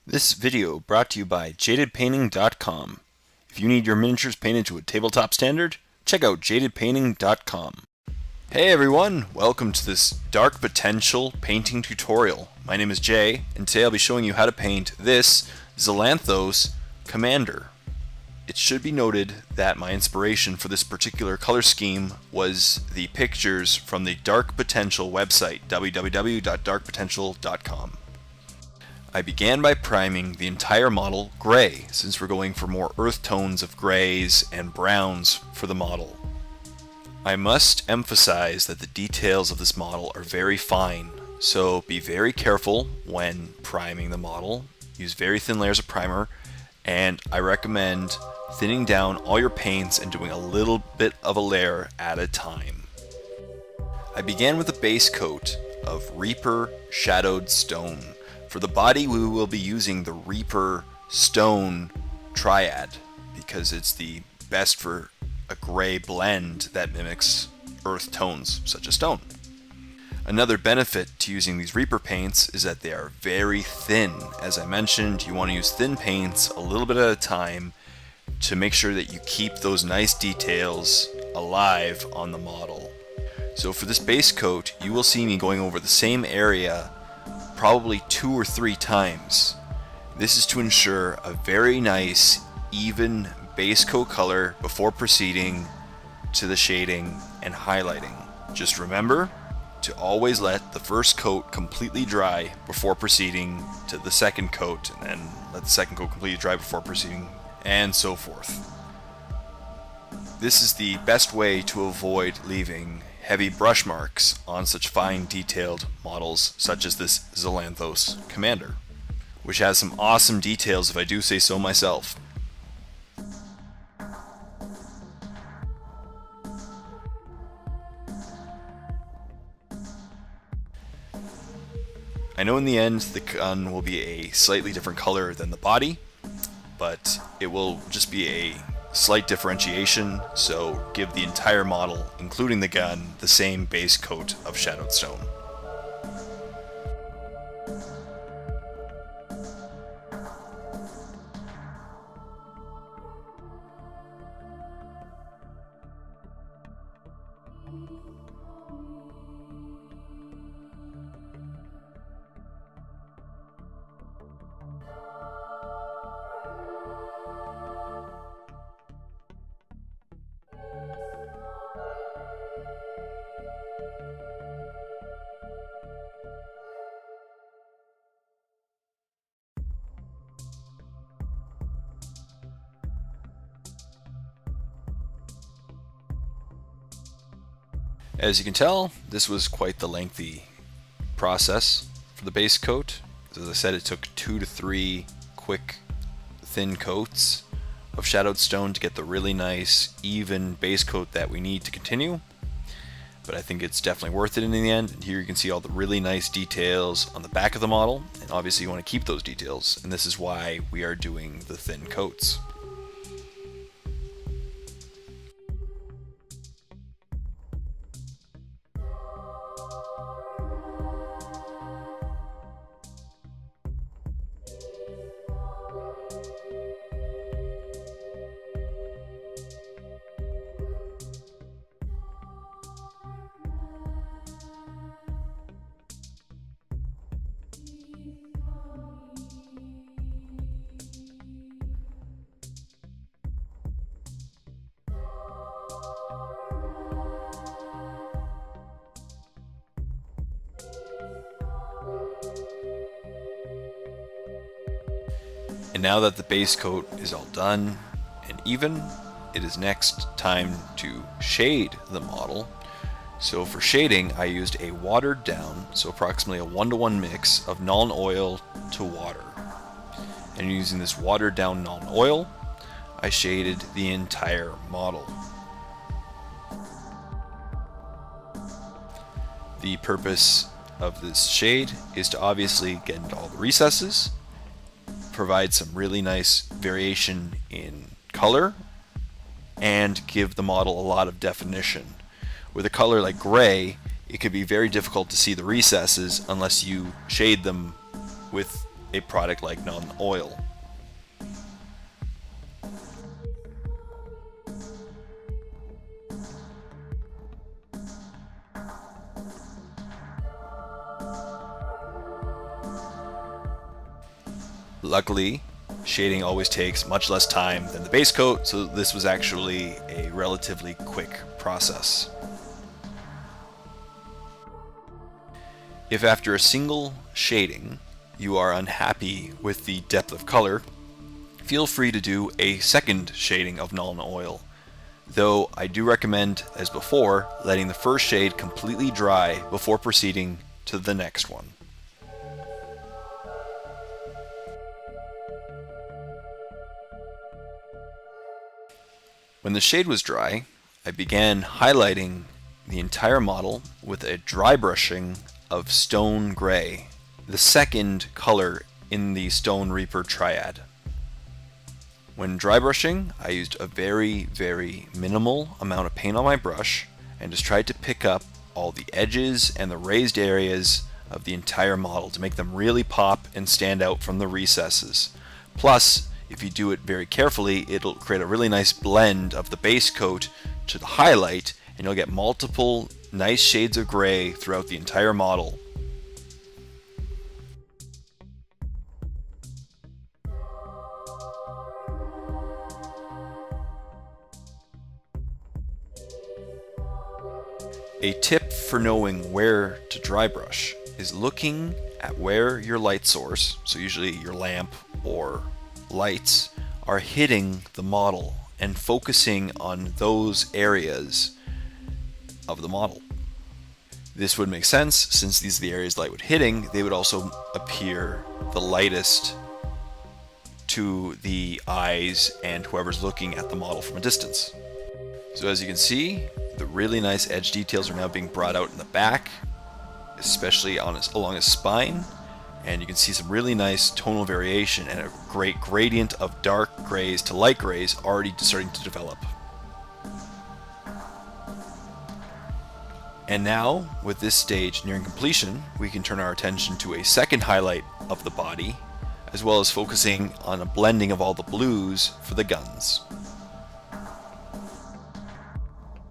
This video brought to you by jadedpainting.com. If you need your miniatures painted to a tabletop standard, check out jadedpainting.com. Hey everyone, welcome to this Dark Potential painting tutorial. My name is Jay, and today I'll be showing you how to paint this Xlanthos Commander. It should be noted that my inspiration for this particular color scheme was the pictures from the Dark Potential website, www.darkpotential.com. I began by priming the entire model gray, since we're going for more earth tones of grays and browns for the model. I must emphasize that the details of this model are very fine, so be very careful when priming the model. Use very thin layers of primer, and I recommend thinning down all your paints and doing a little bit of a layer at a time. I began with a base coat of Reaper Shadowed Stone. For the body, we will be using the Reaper Stone Triad because it's the best for a gray blend that mimics earth tones such as stone. Another benefit to using these Reaper paints is that they are very thin. As I mentioned, you want to use thin paints a little bit at a time to make sure that you keep those nice details alive on the model. So for this base coat, you will see me going over the same area probably 2 or 3 times. This is to ensure a very nice, even base coat color before proceeding to the shading and highlighting. Just remember to always let the first coat completely dry before proceeding to the second coat, and then let the second coat completely dry before proceeding, and so forth. This is the best way to avoid leaving heavy brush marks on such fine detailed models such as this Xlanthos Commander, which has some awesome details if I do say so myself. I know in the end the gun will be a slightly different color than the body, but it will just be a slight differentiation, so give the entire model, including the gun, the same base coat of shadowed stone. As you can tell, this was quite the lengthy process for the base coat. As I said, it took 2 to 3 quick, thin coats of shadowed stone to get the really nice, even base coat that we need to continue. But I think it's definitely worth it in the end. And here you can see all the really nice details on the back of the model, and obviously you want to keep those details, and this is why we are doing the thin coats. And now that the base coat is all done and even, it is next time to shade the model. So for shading, I used a watered down, so approximately a 1-to-1 mix of Nuln Oil to water. And using this watered down Nuln Oil, I shaded the entire model. The purpose of this shade is to obviously get into all the recesses, provide some really nice variation in color, and give the model a lot of definition. With a color like gray, it could be very difficult to see the recesses unless you shade them with a product like non-oil. Luckily, shading always takes much less time than the base coat, so this was actually a relatively quick process. If after a single shading you are unhappy with the depth of color, feel free to do a second shading of non-oil, though I do recommend, as before, letting the first shade completely dry before proceeding to the next one. When the shade was dry, I began highlighting the entire model with a dry brushing of Stone Gray, the second color in the Stone Reaper triad. When dry brushing, I used a very minimal amount of paint on my brush and just tried to pick up all the edges and the raised areas of the entire model to make them really pop and stand out from the recesses. Plus, if you do it very carefully, it'll create a really nice blend of the base coat to the highlight, and you'll get multiple nice shades of gray throughout the entire model. A tip for knowing where to dry brush is looking at where your light source, so usually your lamp or lights, are hitting the model and focusing on those areas of the model. This would make sense since these are the areas light would hitting, they would also appear the lightest to the eyes and whoever's looking at the model from a distance. So as you can see, the really nice edge details are now being brought out in the back, especially along his spine. And you can see some really nice tonal variation and a great gradient of dark grays to light grays already starting to develop. And now, with this stage nearing completion, we can turn our attention to a second highlight of the body, as well as focusing on a blending of all the blues for the guns.